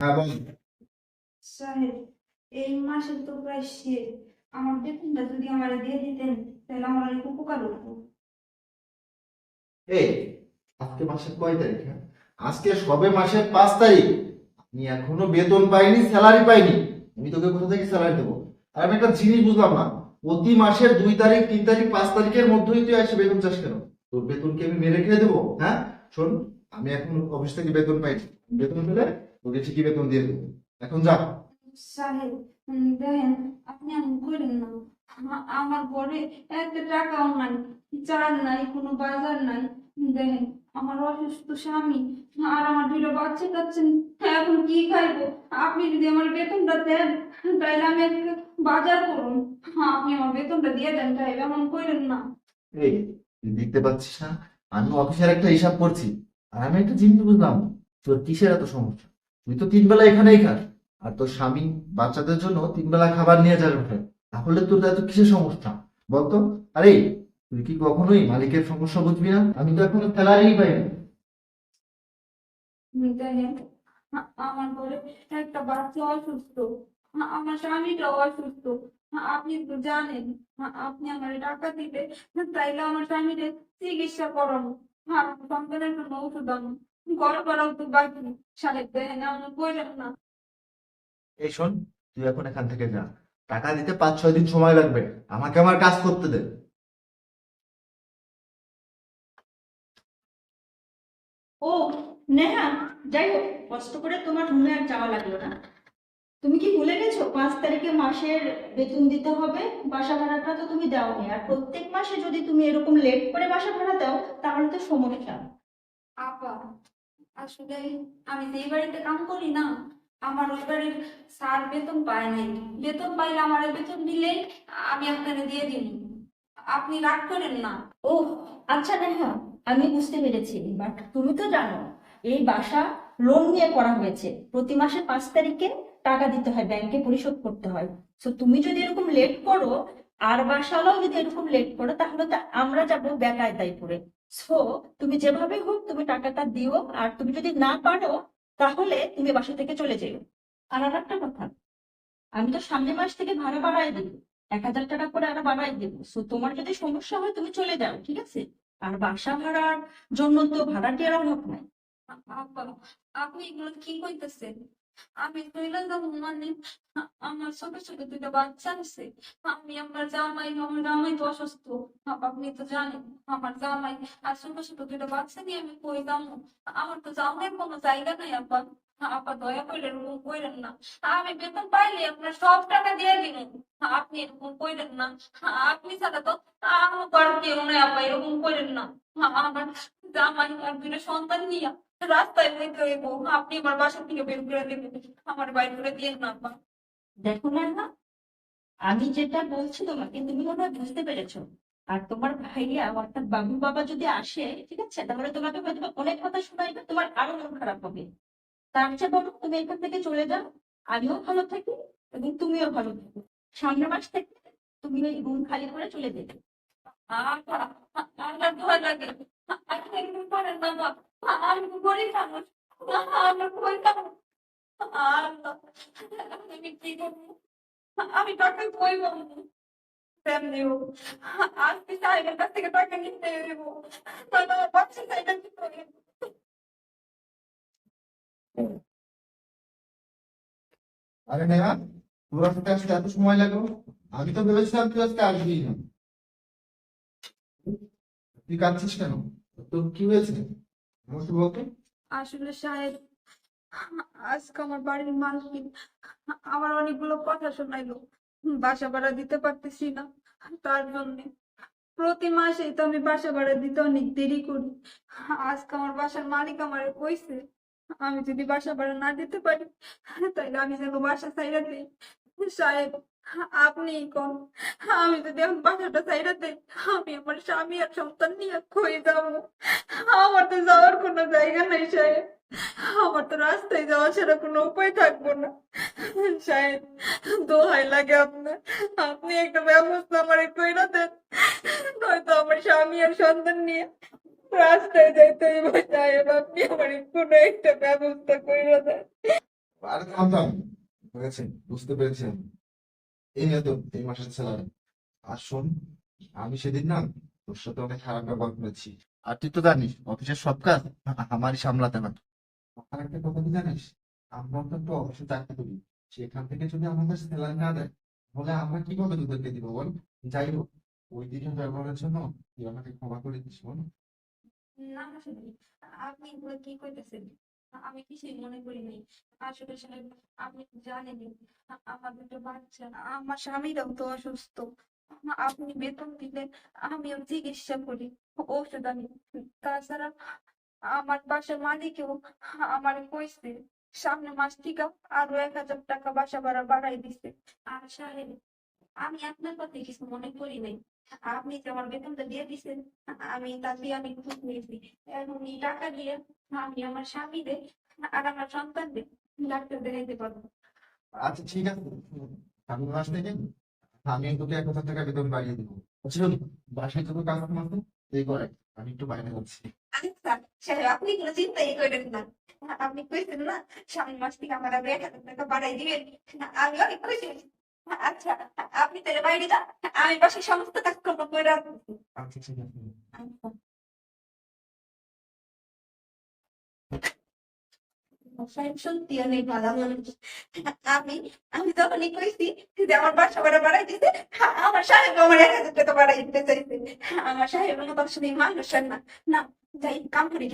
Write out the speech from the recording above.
হ্যাঁ বল। সাহেব, এই মাসে তো প্রায় শেষ। আমার বেতনটা যদি আমার দিয়ে দিতেন তাহলে আমার অনেক উপকার হতো। এই, আজকে মাসের কয় তারিখ? হ্যাঁ, আজকে সবে মাসের 5 তারিখ। আমি এখনো বেতন পাইনি, স্যালারি পাইনি। আমি তোকে কোথা থেকে স্যালারি দেবো? আর আমি একটা জিনিস বুঝলাম না, প্রতি মাসের 2 তারিখ, 3 তারিখ, 5 তারিখের মধ্যেই তুই এসে বেতন চাস কেন? তোর বেতন কি আমি মেরে খেয়ে দেবো? হ্যাঁ, শোন, আমি এখন অফিস থেকে বেতন পাইছি। বেতন পেলে তোকে ঠিকই বেতন দিয়ে দেবো। এখন যা। সাহেব, দেখেন, আপনি এমন করেন না। আমার ঘরে একটা টাকাও নাই, চাল নাই, কোনো বাজার নাই। দেখেন, আমার অসুস্থ স্বামী আর আমার দুটো বাচ্চা কাচ্চা, এখন কি খাইবো? আপনি যদি আমার বেতনটা দেন তাহলে আমি একটা বাজার করুন। আপনি আমার বেতনটা দিয়ে দেন সাহেব, এমন করেন না। এই, তুই দেখতে পাচ্ছিস না আমি অফিসের একটা হিসাব করছি? আর আমি একটা জিনিস বুঝলাম, তোর কিসের এত সমস্যা? তুই তো 3 বেলা এখানেই খাস, আর তোর স্বামী বাচ্চাদের জন্য 3 বেলা খাবার নিয়ে যাস ওঠে। তাহলে তোর এত কিসের সমস্যা বলতো? আরে, তুই কি কখনোই মালিকের সমস্যা বুঝবি না? আমি তো এখনো স্যালারি পাইনি। দেখেন, আমার ঘরে একটা বাচ্চা অসুস্থ, আমার স্বামীটাও অসুস্থ। আপনি তো জানেন, আপনি আমার টাকা দিলে তাইলে আমার স্বামীরে চিকিৎসা করানো, আর সন্তানের জন্য ওষুধ আনো, ঘর করাও তো বাকি। সাহেব, দেখেন, এমন বললেন না। এই শোন, তুই এখন এখান থেকে যা। টাকা দিতে 5-6 দিন সময় লাগবে। আমাকে আমার কাজ করতে দে। ও, নেহা, যাই হোক, কষ্ট করে তোমার রুমে আর যাওয়া লাগলো না। তুমি কি ভুলে গেছো 5 তারিখে মাসের বেতন দিতে হবে? বাসা ভাড়াটা তো তুমি দাওনি, আর প্রত্যেক মাসে যদি তুমি এরকম লেট করে বাসা ভাড়া দাও তাহলে তো সমস্যা। আপা, আসলে আমি যেই বাড়িতে কাম করি না, আমার ওই বাড়ির স্যার বেতন পায় নাই। বেতন পাইলে আমার বেতন দিলে আমি আপনাকে দিয়ে দিব। আপনি রাগ করেন না। ও, আচ্ছা নেহা, আমি বুঝতে পেরেছি, বাট তুমি তো জানো এই বাসা লোন নিয়ে করা হয়েছে। প্রতি মাসে 5 তারিখে টাকা দিতে হয়, ব্যাংকে পরিশোধ করতে হয়। তো তুমি যদি এরকম লেট করো, আর বাসাওয়ালাও যদি এরকম লেট করো, তাহলে তো আমরা যাবো বেকায়দায় পড়ে। সো তুমি যেভাবে হোক তুমি টাকাটা দিও, আর তুমি যদি না পারো তাহলে তুমি বাসা থেকে চলে যেও। আর একটা কথা, আমি তো সামনের মাস থেকে ভাড়া বাড়াই দেবো, 1,000 টাকা করে আরো বাড়াই দেবো। সো তোমার যদি সমস্যা হয় তুমি চলে যাও, ঠিক আছে? আর বাসা ভাড়ার জন্য তো ভাড়াটিয়ার অভাব নাই। আপা, আপনি এগুলো কি কইতেছেন? আমি কইলাম না, মানে আমার ছোট ছোট দুটো বাচ্চা আছে। আমার জামাই তো অসুস্থ। আপনি তো জানেন, আমার জামাই আর ছোট ছোট দুটো বাচ্চা নিয়ে আমি কই যাবো? আমার তো যাওয়ার কোনো জায়গা নাই আপা। আপা, দয়া করে এরকম কইরেন না। আমি বেতন পাইলে আপনার সব টাকা দিয়ে দিব। আপনি এরকম কইরেন না। আপনি ছাড়া তো আমার ঘর কেউ নাই আপা, এরকম কইরেন না। আমার জামাই আর দুটো সন্তান নিয়ে রাস্তায় বইতে হইব। আপনি আমার বাসা থেকে বের করে দেবেন, আমার বাইর করে দিয়ে না আপা। দেখো না, আমি যেটা বলছি তোমাকে তুমি মনে হয় বুঝতে পেরেছো। আর তোমার ভাইয়া অর্থাৎ বাবু বাবা যদি আসে, ঠিক আছে, তাহলে তোমাকে হয়তো বা অনেক কথা শোনাইবে, তোমার আরো মন খারাপ হবে। তার চেয়ে বলো তুমি এখান থেকে চলে যাও, আমিও ভালো থাকি এবং তুমিও ভালো থাকো। সামনের মাস থেকে তুমি ওই রুম খালি করে চলে যাবে। আপা, আমার ভয় লাগে। আপনি এরকম করেন না বাপ। আমি তো গরিব মানুষ, আমার ভয় লাগে। আল্লাহ, আমি কি করবো? আমি টাকা কই পাবো? তেমনি হোক, আজকে সাহেবের কাছ থেকে টাকা নিতে দেবো, তাহলে আমার বাচ্চা সাহেবের কি করে? আরে নেহা, তোর আসতে আসতে এত সময় লাগলো? আমি তো ভেবেছিলাম তুই আজকে আসবি না। তুই কাঁদছিস কেন? তোর কি হয়েছে আমাকে বলতো। আসলে সাহেব, আজকে আমার বাড়ির মালকিন আমার অনেকগুলো কথা শোনাইলো। বাসা ভাড়া দিতে পারতেছি না, তার জন্য প্রতি মাসেই তো আমি বাসা ভাড়া দিতে অনেক দেরি করি। আজকে আমার বাসার মালিক আমারে কইছে, আমি যদি বাসা ভাড়া না দিতে পারি তাহলে আমি যেন বাসা ছাইড়া দেই। সাহেব, আপনি কোন, আমি যদি এখন বাসাটা ছাইড়া দেই আমি আমার স্বামী আর সন্তান নিয়ে কই যাবো? আমার তো যাওয়ার কোনো জায়গা নাই সাহেব। আমার তো রাস্তায় যাওয়া ছাড়া কোনো উপায় থাকবো না। সাহেব, দোহাই লাগে আপনার, আপনি একটা ব্যবস্থা আমার কইরা দেন, নয়তো আমার স্বামী আর সন্তান নিয়ে রাস্তায় যাইতে হইব। সাহেব, আপনি আমার কোনো একটা ব্যবস্থা কইরা দেন। আরে থাম, হয়েছে, বুঝতে পেরেছি আমি। এই নিয়ে তো এই মাসের স্যালারি। আর শোন, আমি সেদিন না তোর সাথে অনেক খারাপ ব্যবহার করেছি। আর তুই তো জানিস অফিসের সব কাজ আমারই সামলাতে হয়। আর একটা কথা কি জানিস, আমরা তো একটা অফিসে চাকরি করি, সেখান থেকে যদি আমাদের স্যালারি না দেয় তাহলে আমরা কিভাবে তোদেরকে দিব বল? যাই হোক, ওই দিনের ব্যবহারের জন্য তুই আমাকে ক্ষমা করে দিস বল। না আসলে আপনি এগুলো কি কইতেছেন? আমি কিছুই মনে করি নাই। আসলে সাহেব, আপনি তো জানেনই আমার দুটো বাচ্চা, আমার স্বামীরাও তো অসুস্থ। আপনি বেতন দিলে আমিও চিকিৎসা করি, ওষুধ আনি। তাছাড়া আমার বাসার মালিকও আমার কইছে সামনের মাস থেকে আরো 1,000 টাকা বাসা ভাড়া বাড়াই দিছে। আর সাহেব, আমি আপনার কথা কিছু মনে করি নাই। আপনি যে আমার বেতনটা দিয়ে দিচ্ছেন, আমি তাতে আমি খুশি হয়েছি। এখন এই টাকা দিয়ে আমি আমার স্বামীদের আর আমার সন্তানদের ডাক্তার দেখাইতে পারবো। আচ্ছা ঠিক আছে, সামনের মাস থেকে আমি তোকে 1,000 টাকা বেতন বাড়িয়ে দেবো। বুঝলি, বাসায় যত কাজ কাম আছে এই করে, আমি একটু বাইরে যাচ্ছি। আচ্ছা সাহেব, আপনি কোনো চিন্তাই করেন না। আপনি কইছেন না সামনের মাস থেকে আমার আরো 1,000 টাকা বাড়াই দিবেন, আমি অনেক খুশি হয়েছি। আচ্ছা, আপনি তাহলে বাইরে যান, আমি বাসায় সমস্ত কাজকর্ম করে রাখবো। আচ্ছা ঠিক আছে। আচ্ছা। সাহেব সত্যি অনেক ভালো মানুষ। আমি আমি তখনই কইছি যে আমার বাসা ভাড়া বাড়াই দিতে, আমার সাহেব আমার 1,000 টাকা বাড়াই দিতে চাইছে। আমার সাহেবের মতো আসলে মানুষ আর না। না, যাই কাম করি।